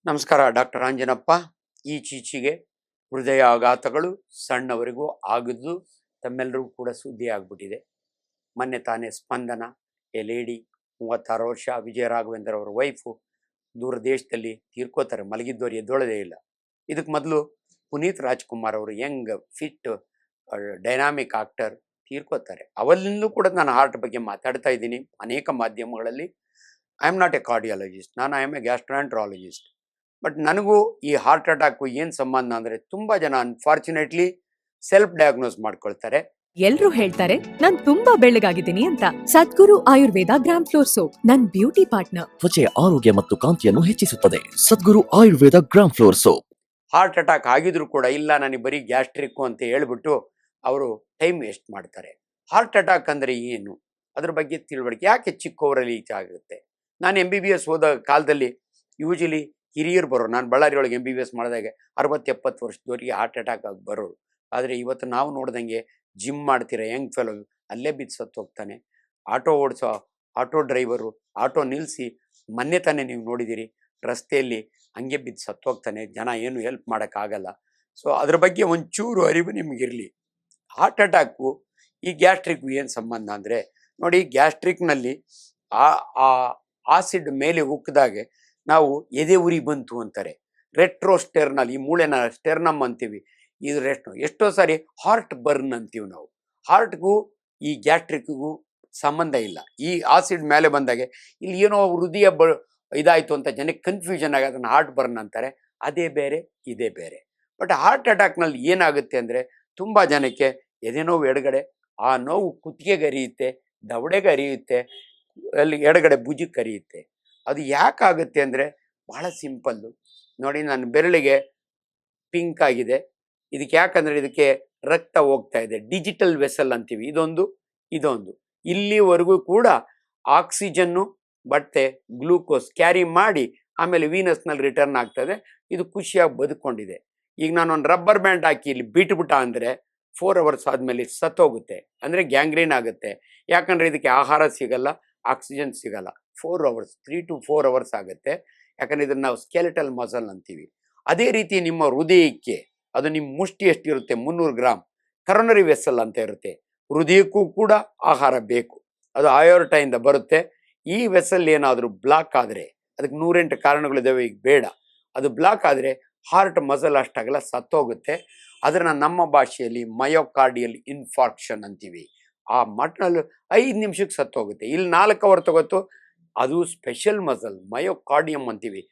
ನಮಸ್ಕಾರ. ಡಾಕ್ಟರ್ ಅಂಜನಪ್ಪ. ಈಚೀಚೆಗೆ ಹೃದಯ ಆಘಾತಗಳು ಸಣ್ಣವರಿಗೂ ಆಗಿದ್ದು ತಮ್ಮೆಲ್ಲರಿಗೂ ಕೂಡ ಸುದ್ದಿ ಆಗ್ಬಿಟ್ಟಿದೆ. ಮೊನ್ನೆ ತಾನೇ ಸ್ಪಂದನ ಎ ಲೇಡಿ 36 ವರ್ಷ ವಿಜಯ ರಾಘವೇಂದ್ರ ಅವರ ವೈಫು ದೂರ ದೇಶದಲ್ಲಿ ತೀರ್ಕೋತಾರೆ. ಮಲಗಿದ್ದವರು ಎದ್ದೊಳದೇ ಇಲ್ಲ. ಇದಕ್ಕೆ ಮೊದಲು ಪುನೀತ್ ರಾಜ್ಕುಮಾರ್ ಅವರು ಯಂಗ್ ಫಿಟ್ ಡೈನಾಮಿಕ್ ಆಕ್ಟರ್ ತೀರ್ಕೋತಾರೆ. ಅವಲ್ಲಿಂದಲೂ ಕೂಡ ನಾನು ಹಾರ್ಟ್ ಬಗ್ಗೆ ಮಾತಾಡ್ತಾ ಇದ್ದೀನಿ ಅನೇಕ ಮಾಧ್ಯಮಗಳಲ್ಲಿ. I am not a cardiologist, I am a gastroenterologist. But ನನಗೂ ಈ ಹಾರ್ಟ್ ಅಟ್ಯಾಕು ಏನು ಸಂಬಂಧ ಅಂದರೆ ತುಂಬ ಜನ ಅನ್ಫಾರ್ಚುನೇಟ್ಲಿ ಸೆಲ್ಫ್ ಡಯಾಗ್ನೋಸ್ ಮಾಡ್ಕೊಳ್ತಾರೆ. ಎಲ್ರು ಹೇಳ್ತಾರೆ ನಾನ್ ತುಂಬಾ ಬೆಳ್ಳಗಾಗಿದ್ದೀನಿ ಅಂತ. Sadhguru Ayurveda gram flour soap ನನ್ ಬ್ಯೂಟಿ ಪಾರ್ಟ್ನರ್. ತ್ವಚೆಯ ಆರೋಗ್ಯ ಮತ್ತು ಕಾಂತಿಯನ್ನು ಹೆಚ್ಚಿಸುತ್ತದೆ. Sadhguru Ayurveda gram flour soap. Heart attack ಆಗಿದ್ರು ಕೂಡ ಇಲ್ಲ ನನಗೆ ಬರೀ ಗ್ಯಾಸ್ಟ್ರಿಕ್ಕು ಅಂತ ಹೇಳ್ಬಿಟ್ಟು ಅವರು ಟೈಮ್ ವೇಸ್ಟ್ ಮಾಡ್ತಾರೆ. ಹಾರ್ಟ್ ಅಟ್ಯಾಕ್ ಅಂದರೆ ಏನು, ಅದ್ರ ಬಗ್ಗೆ ತಿಳುವಳಿಕೆ ಯಾಕೆ ಚಿಕ್ಕವರಲ್ಲಿ ಆಗುತ್ತೆ. ನಾನು MBBS ಓದೋ ಕಾಲದಲ್ಲಿ ಯೂಶಲಿ ಹಿರಿಯರು ಬರೋರು. ನಾನು ಬಳ್ಳಾರಿ ಒಳಗೆ MBBS ಮಾಡಿದಾಗೆ 60-70 ವರ್ಷದವರಿಗೆ ಹಾರ್ಟ್ ಅಟ್ಯಾಕ್ ಆಗಿ ಬರೋರು. ಆದರೆ ಇವತ್ತು ನಾವು ನೋಡ್ದಂಗೆ ಜಿಮ್ ಮಾಡ್ತೀರ ಯಂಗ್ ಫೆಲೋ ಅಲ್ಲೇ ಬಿದ್ದು ಸತ್ತು ಹೋಗ್ತಾನೆ. ಆಟೋ ಡ್ರೈವರು ಆಟೋ ನಿಲ್ಲಿಸಿ ಮೊನ್ನೆ ತಾನೇ ನೀವು ನೋಡಿದ್ದೀರಿ ರಸ್ತೆಯಲ್ಲಿ ಹಂಗೆ ಬಿದ್ದು ಸತ್ತು ಹೋಗ್ತಾನೆ. ಜನ ಏನು ಹೆಲ್ಪ್ ಮಾಡೋಕ್ಕಾಗಲ್ಲ. ಸೊ ಅದ್ರ ಬಗ್ಗೆ ಒಂಚೂರು ಅರಿವು ನಿಮಗಿರಲಿ. ಹಾರ್ಟ್ ಅಟ್ಯಾಕು ಈ ಗ್ಯಾಸ್ಟ್ರಿಕ್ಕು ಏನು ಸಂಬಂಧ ಅಂದರೆ ನೋಡಿ, ಗ್ಯಾಸ್ಟ್ರಿಕ್ನಲ್ಲಿ ಆಸಿಡ್ ಮೇಲೆ ಉಕ್ಕಿದಾಗೆ ನಾವು ಎದೆ ಉರಿ ಬಂತು ಅಂತಾರೆ. ರೆಟ್ರೋಸ್ಟೆರ್ನಲ್, ಈ ಮೂಳೆನ ಸ್ಟೆರ್ನಮ್ ಅಂತೀವಿ. ಇದು ಎಷ್ಟೋ ಸಾರಿ ಹಾರ್ಟ್ ಬರ್ನ್ ಅಂತೀವಿ ನಾವು. ಹಾರ್ಟ್ಗೂ ಈ ಗ್ಯಾಸ್ಟ್ರಿಕ್ಗೂ ಸಂಬಂಧ ಇಲ್ಲ. ಈ ಆಸಿಡ್ ಮೇಲೆ ಬಂದಾಗೆ ಇಲ್ಲಿ ಏನೋ ಹೃದಯ ಇದಾಯಿತು ಅಂತ ಜನಕ್ಕೆ ಕನ್ಫ್ಯೂಷನ್ ಆಗಿ ಅದನ್ನು ಹಾರ್ಟ್ ಬರ್ನ್ ಅಂತಾರೆ. ಅದೇ ಬೇರೆ ಇದೇ ಬೇರೆ. ಬಟ್ ಹಾರ್ಟ್ ಅಟ್ಯಾಕ್ನಲ್ಲಿ ಏನಾಗುತ್ತೆ ಅಂದರೆ ತುಂಬ ಜನಕ್ಕೆ ಎದೆ ನೋವು ಎಡಗಡೆ, ಆ ನೋವು ಕುತ್ತಿಗೆಗೆ ಹರಿಯುತ್ತೆ, ದವಡೆಗೆ ಹರಿಯುತ್ತೆ, ಅಲ್ಲಿ ಎಡಗಡೆ ಭುಜಕ್ಕೆ ಹರಿಯುತ್ತೆ. ಅದು ಯಾಕಾಗುತ್ತೆ ಅಂದರೆ ಭಾಳ ಸಿಂಪಲ್ಲು. ನೋಡಿ, ನನ್ನ ಬೆರಳಿಗೆ ಪಿಂಕ್ ಆಗಿದೆ. ಇದಕ್ಕೆ ಯಾಕಂದರೆ ಇದಕ್ಕೆ ರಕ್ತ ಹೋಗ್ತಾ ಇದೆ. ಡಿಜಿಟಲ್ ವೆಸಲ್ ಅಂತೀವಿ. ಇದೊಂದು ಇಲ್ಲಿವರೆಗೂ ಕೂಡ ಆಕ್ಸಿಜನ್ನು ಮತ್ತು ಗ್ಲೂಕೋಸ್ ಕ್ಯಾರಿ ಮಾಡಿ ಆಮೇಲೆ ವೀನಸ್ನಲ್ಲಿ ರಿಟರ್ನ್ ಆಗ್ತದೆ. ಇದು ಖುಷಿಯಾಗಿ ಬದುಕೊಂಡಿದೆ. ಈಗ ನಾನು ಒಂದು ರಬ್ಬರ್ ಬ್ಯಾಂಡ್ ಹಾಕಿ ಇಲ್ಲಿ ಬಿಟ್ಬಿಟ್ಟ ಅಂದರೆ 4 ಅವರ್ಸ್ ಆದಮೇಲೆ ಸತ್ತೋಗುತ್ತೆ, ಅಂದರೆ ಗ್ಯಾಂಗ್ರೀನ್ ಆಗುತ್ತೆ. ಯಾಕಂದರೆ ಇದಕ್ಕೆ ಆಹಾರ ಸಿಗಲ್ಲ, ಆಕ್ಸಿಜನ್ ಸಿಗಲ್ಲ. 4 ಅವರ್ಸ್, 3 to 4 ಅವರ್ಸ್ ಆಗುತ್ತೆ. ಯಾಕಂದರೆ ಇದನ್ನು ನಾವು ಸ್ಕೆಲೆಟಲ್ ಮಸಲ್ ಅಂತೀವಿ. ಅದೇ ರೀತಿ ನಿಮ್ಮ ಹೃದಯಕ್ಕೆ, ಅದು ನಿಮ್ಮ ಮುಷ್ಟಿ ಎಷ್ಟಿರುತ್ತೆ, 300 ಗ್ರಾಮ್ ಕರೋನರಿ ವೆಸಲ್ ಅಂತ ಇರುತ್ತೆ. ಹೃದಯಕ್ಕೂ ಕೂಡ ಆಹಾರ ಬೇಕು, ಅದು ಆಯೋರ್ಟಯಿಂದ ಬರುತ್ತೆ. ಈ ವೆಸಲ್ ಏನಾದರೂ ಬ್ಲಾಕ್ ಆದರೆ, ಅದಕ್ಕೆ 108 ಕಾರಣಗಳಿದ್ದಾವೆ, ಈಗ ಬೇಡ. ಅದು ಬ್ಲಾಕ್ ಆದರೆ ಹಾರ್ಟ್ ಮಸಲ್ ಅಷ್ಟಾಗಲ್ಲ, ಸತ್ತೋಗುತ್ತೆ. ಅದನ್ನು ನಮ್ಮ ಭಾಷೆಯಲ್ಲಿ ಮಯೋಕಾರ್ಡಿಯಲ್ ಇನ್ಫಾರ್ಕ್ಷನ್ ಅಂತೀವಿ. ಆ ಮಟ್ನಲ್ಲಿ 5 ನಿಮಿಷಕ್ಕೆ ಸತ್ತೋಗುತ್ತೆ. ಇಲ್ಲಿ 4 ಅವರ್ ತಗೋತು. ಅದು ಸ್ಪೆಷಲ್ ಮಸಲ್, ಮಯೋಕಾರ್ಡಿಯಮ್ ಅಂತೀವಿ.